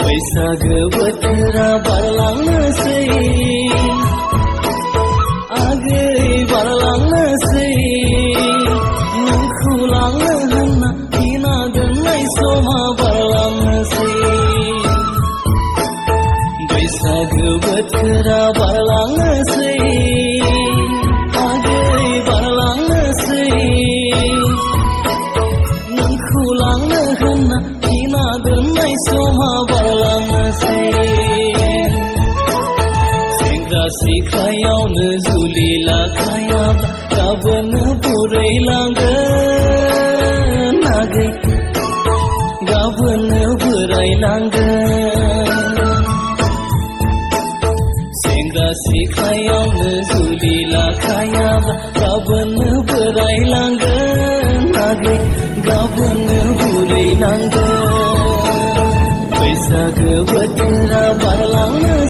बैसागो बोथोरा बारलांनोसै आगै बारलांनोसै नोंखौ लांनो होनना गिना दोननाय समा बारलांनोसै बैसागो बोथोरा बारलांनोसै आगै बारलांनोसै नोंखौ लांनो होनना गिना दोननाय समा बारलांनोसै सेंग्रा सिख्लायावनो जुलि लाखायाब्ला गाबोननो बुरैलांगोन आगै गाबोननो बोरायलांगोन सेंग्रा सिख्लायावनो जुलि लाखायाब्ला गाबोननो बोरायलांगोन आगै गाबोननो बुरैलांगोन बैसागो बोथोरा बारलांनो